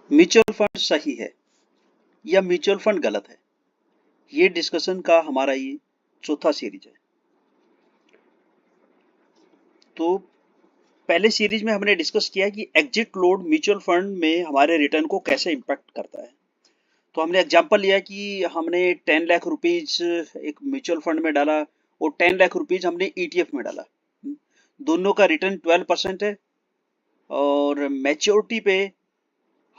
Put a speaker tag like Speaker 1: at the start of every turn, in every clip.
Speaker 1: Mutual fund सही है या म्यूचुअल फंड गलत है, ये डिस्कशन का हमारा ये चौथा सीरीज है। तो पहले सीरीज में हमने डिस्कस किया कि एग्जिट लोड म्यूचुअल फंड में हमारे रिटर्न को कैसे इम्पैक्ट करता है। तो हमने एग्जांपल लिया कि हमने 10 लाख रुपीज एक म्यूचुअल फंड में डाला और 10 लाख रुपीज हमने ईटीएफ में डाला। दोनों का रिटर्न 12% है और मैच्योरिटी पे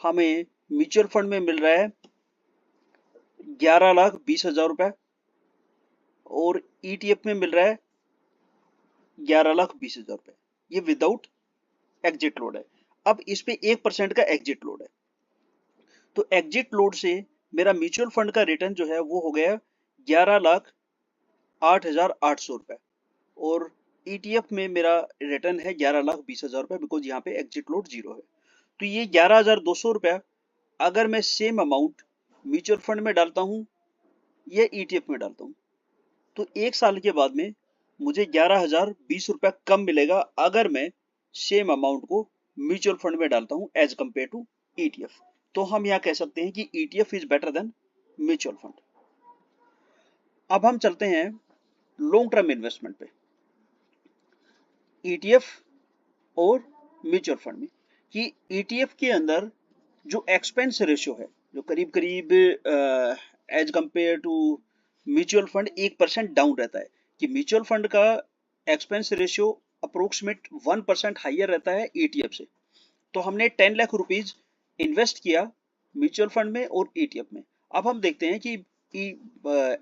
Speaker 1: हमें म्यूचुअल फंड में मिल रहा है 11,20,000 रुपए और ईटीएफ में मिल रहा है 11,20,000 रुपए। ये विदाउट एग्जिट लोड है। अब इस पे 1% का एग्जिट लोड है, तो एग्जिट लोड से मेरा म्यूचुअल फंड का रिटर्न जो है वो हो गया 11,08,800 रुपए और ईटीएफ में मेरा रिटर्न है 11,20,000 रुपए, बिकॉज यहाँ पे एग्जिट लोड 0 है। तो ये 11,200 रुपया अगर मैं सेम अमाउंट म्यूचुअल फंड में डालता हूँ या ईटीएफ में डालता हूँ तो एक साल के बाद में मुझे 11,020 रुपया कम मिलेगा अगर मैं सेम अमाउंट को म्यूचुअल फंड में डालता हूँ एज कंपेयर टू ईटीएफ। तो हम यहाँ कह सकते हैं कि ETF is better than mutual fund. अब हम चलते हैं लॉन्ग टर्म इन्वेस्टमेंट पे, ईटीएफ और म्यूचुअल फंड में, कि ईटीएफ के अंदर जो एक्सपेंस रेशियो है जो करीब करीब as compared to mutual fund 1% down रहता है, कि म्यूचुअल फंड का एक्सपेंस रेशियो अप्रोक्सीमेट 1% हाइयर रहता है ईटीएफ से। तो हमने 10 लाख रुपीज इन्वेस्ट किया म्यूचुअल फंड में और ईटीएफ में। अब हम देखते हैं कि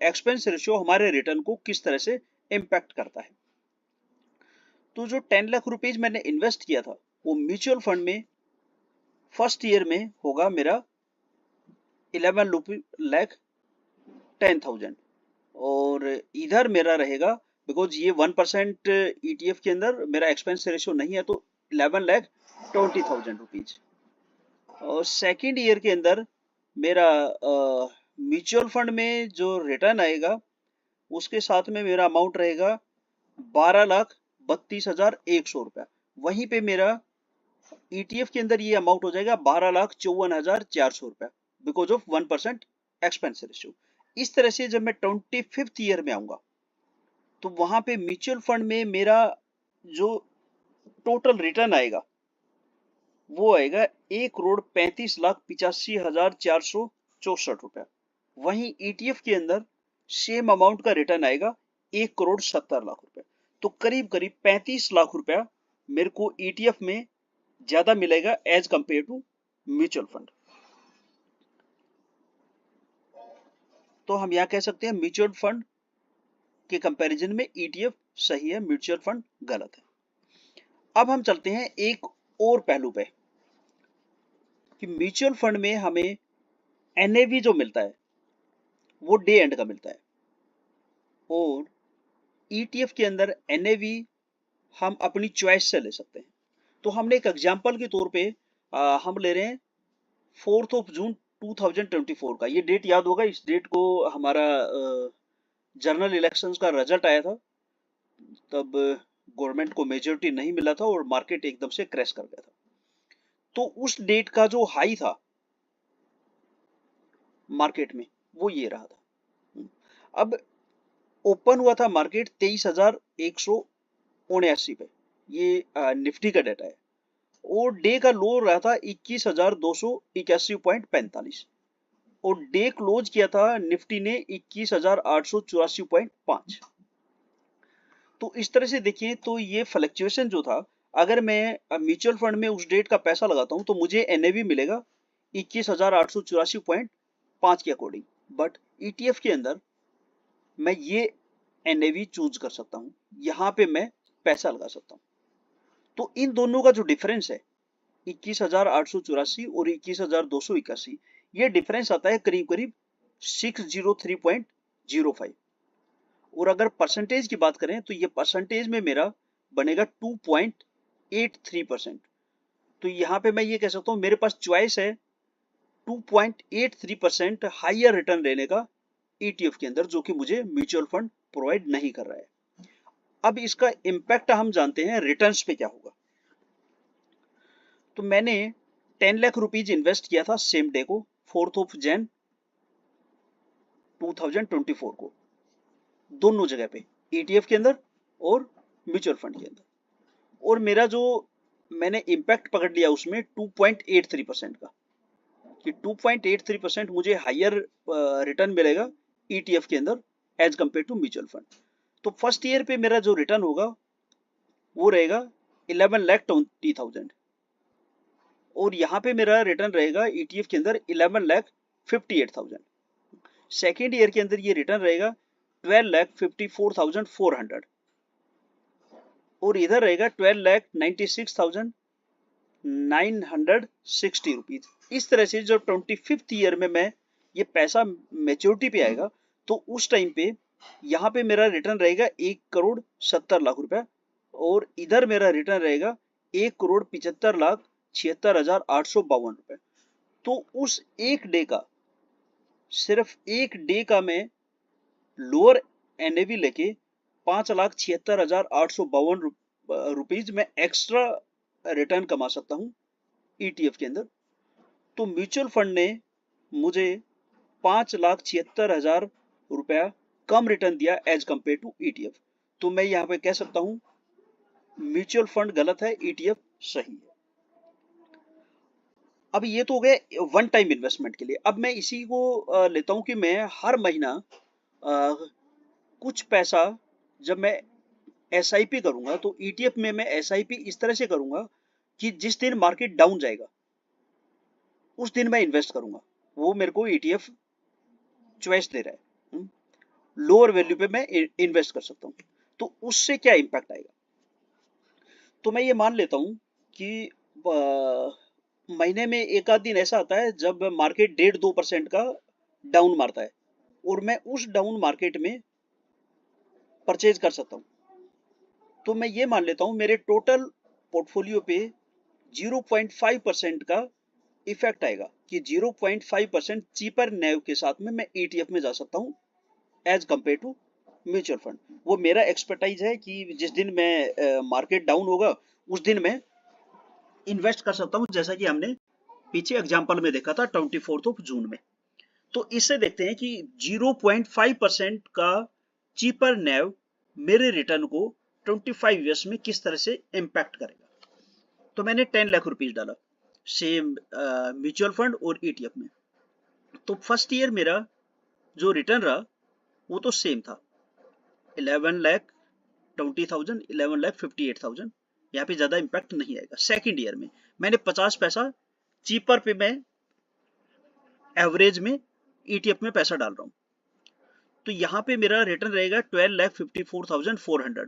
Speaker 1: एक्सपेंस रेशियो हमारे रिटर्न को किस तरह से इम्पैक्ट करता है। तो जो 10 लाख रुपीज मैंने इन्वेस्ट किया था वो म्यूचुअल फंड में फर्स्ट ईयर में होगा मेरा 11,10,000 और इधर मेरा रहेगा, बिकॉज ये 1% ईटीएफ के अंदर मेरा एक्सपेंस रेशियो नहीं है, तो 11,20,000 रुपीज। और सेकेंड ईयर के अंदर मेरा म्यूचुअल फंड में जो रिटर्न आएगा उसके साथ में मेरा अमाउंट रहेगा 12,32,100 रुपया। वहीं पे मेरा ईटीएफ के अंदर ये अमाउंट हो जाएगा 12,54,400 रुपया, बिकॉज ऑफ 1% एक्सपेंस रेशियो। इस तरह से जब मैं 25th ईयर में आऊंगा तो वहां पे म्यूचुअल फंड में मेरा जो टोटल रिटर्न आएगा वो आएगा 1,35,85,464 रुपया। वहीं ईटीएफ के अंदर सेम अमाउंट का रिटर्न आएगा 1,70,00,000 रुपया। तो करीब करीब 35 लाख रुपया मेरे को ईटीएफ में ज्यादा मिलेगा as compared to mutual fund. तो हम यहां कह सकते हैं म्यूचुअल फंड के कंपैरिजन में ईटीएफ सही है, म्यूचुअल फंड गलत है। अब हम चलते हैं एक और पहलू पे कि म्यूचुअल फंड में हमें एनएवी जो मिलता है वो डे एंड का मिलता है और ईटीएफ के अंदर एनएवी हम अपनी चॉइस से ले सकते हैं। तो हमने एक एग्जांपल के तौर पे हम ले रहे हैं 4 जून 2024 का। ये डेट याद होगा, इस डेट को हमारा जनरल इलेक्शंस का रिजल्ट आया था, तब गवर्नमेंट को मेजोरिटी नहीं मिला था और मार्केट एकदम से क्रैश कर गया था। तो उस डेट का जो हाई था मार्केट में वो ये रहा था। अब ओपन हुआ था मार्केट 23,179 पे, ये निफ्टी का डाटा है, और डे का लो रहा था 21,281.45 और डे क्लोज किया था निफ्टी ने 21,884.5। तो इस तरह से देखिए तो ये फ्लक्चुएशन जो था, अगर मैं म्यूचुअल फंड में उस डेट का पैसा लगाता हूं तो मुझे एनएवी मिलेगा 21,884.5 के अकॉर्डिंग, बट ईटीएफ के अंदर मैं ये एनएवी चूज कर सकता हूं, यहां पे मैं पैसा लगा सकता हूं। तो इन दोनों का जो डिफरेंस है 21,884 और 21,281, ये डिफरेंस आता है करीब करीब 603.05। और अगर परसेंटेज की बात करें तो ये परसेंटेज में मेरा बनेगा 2.83%। तो यहाँ पे मैं ये कह सकता हूँ मेरे पास चॉइस है 2.83% हाइयर रिटर्न लेने का ईटीएफ के अंदर, जो कि मुझे म्यूचुअल फंड प्रोवाइड नहीं कर रहा है। अब इसका इंपैक्ट हम जानते हैं रिटर्न्स पे क्या होगा। तो मैंने 10 लाख रुपीज इन्वेस्ट किया था सेम डे को 4 जनवरी 2024 को, दोनों जगह पे, ETF के अंदर और म्यूचुअल फंड के अंदर, और मेरा जो मैंने इम्पैक्ट पकड़ लिया उसमें 2.83% का, कि 2.83% मुझे हायर रिटर्न मिलेगा ETF के अंदर as compared to mutual fund. तो फर्स्ट ईयर पे मेरा जो रिटर्न होगा वो रहेगा 11,20,000, और यहाँ पे मेरा रिटर्न रहेगा ETF के अंदर 11,58,000। सेकेंड ईयर के अंदर ये रिटर्न रहेगा 12,54,400, और इधर रहेगा 12,96,960 रुपीज। इस तरह से जब 25th ईयर में मैं ये पैसा मैच्योरिटी पे आएगा तो उस टाइम पे यहाँ पे मेरा रिटर्न रहेगा 1,70,00,000 रुपया, और इधर मेरा रिटर्न रहेगा 1,75,76,852 रुपए। तो उस एक डे का, सिर्फ एक डे का मैं लोअर NAV लेके 5,76,852 रुपीज में एक्स्ट्रा रिटर्न कमा सकता हूँ ETF के अंदर। तो म्यूचुअल फंड ने मुझे 5,76,000 रुपया कम रिटर्न दिया एज कंपेयर टू ETF। तो मैं यहाँ पे कह सकता हूँ म्यूचुअल फंड गलत है, ETF सही है। अब ये तो हो गया वन टाइम इन्वेस्टमेंट के लिए। अब मैं इसी को लेता हूँ कि मैं हर महीना कुछ पैसा जब मैं SIP करूंगा तो ETF में मैं SIP इस तरह से करूंगा कि जिस दिन मार्केट डाउन जाएगा उस दिन मैं इन्वेस्ट करूंगा, वो मेरे को ETF चॉइस दे रहा है, लोअर वैल्यू पे मैं इन्वेस्ट कर सकता हूँ। तो उससे क्या इंपैक्ट आएगा, तो मैं ये मान लेता हूँ कि महीने में एक आध दिन ऐसा आता है जब मार्केट 1.5-2% का डाउन मारता है, और मैं उस डाउन मार्केट में परचेज कर सकता हूँ। तो मैं ये मान लेता हूँ मेरे टोटल पोर्टफोलियो पे 0.5% का इफेक्ट आएगा, कि 0.5% चीपर NAV के साथ में मैं ETF में जा सकता हूँ as compared to mutual fund. वो मेरा एक्सपर्टाइज है कि जिस दिन मैं मार्केट डाउन होगा उस दिन मैं इन्वेस्ट कर सकता हूँ, जैसा कि हमने पीछे एग्जांपल में देखा था 24 जून में। तो इससे देखते हैं कि 0.5% का चीपर NAV मेरे रिटर्न को 25 ईयर्स में किस तरह से इम्पैक्ट करेगा। तो मैंने 10 लाख रुपीज डाला सेम म्यूचुअल फंड और ETF में। तो फर्स्ट ईयर मेरा जो रिटर्न रहा वो तो सेम था, 11,20,000, 11,58,000, यहाँ पे ज्यादा इम्पैक्ट नहीं आएगा। सेकंड ईयर में मैंने 50 पैसा चीपर पे मैं एवरेज में ETF में पैसा डाल रहा हूँ, तो यहाँ पे मेरा रिटर्न रहेगा 12,54,400।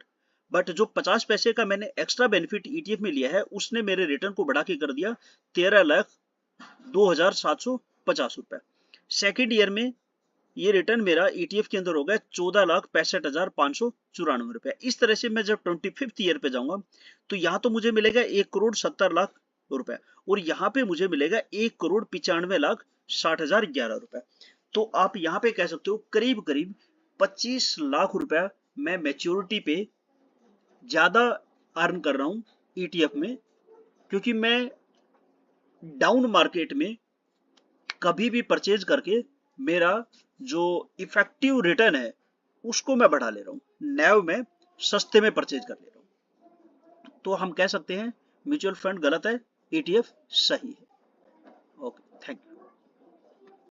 Speaker 1: बट जो 50 पैसे का मैंने एक्स्ट्रा बेनिफिट ETF में लिया है उसने मेरे रिटर्न को बढ़ा के कर दिया 13,02,750 रुपए। सेकेंड ईयर में ये रिटर्न मेरा ETF के अंदर हो गया 14,65,594 रुपए। इस तरह से मैं जब 25th ईयर पे जाऊंगा तो यहाँ तो मुझे मिलेगा 1,70,00,000 रुपए, और यहाँ पे मुझे मिलेगा 1,95,60,011 रुपए। तो आप यहाँ पे कह सकते हो करीब करीब 25 लाख रुपया मैं मैच्योरिटी पे ज्यादा अर्न कर रहा हूँ ETF में, क्योंकि मैं डाउन मार्केट में कभी भी परचेज करके मेरा जो इफेक्टिव रिटर्न है उसको मैं बढ़ा ले रहा हूँ, NAV में सस्ते में परचेज कर ले रहा हूँ। तो हम कह सकते हैं म्यूचुअल फंड गलत है, ETF सही है।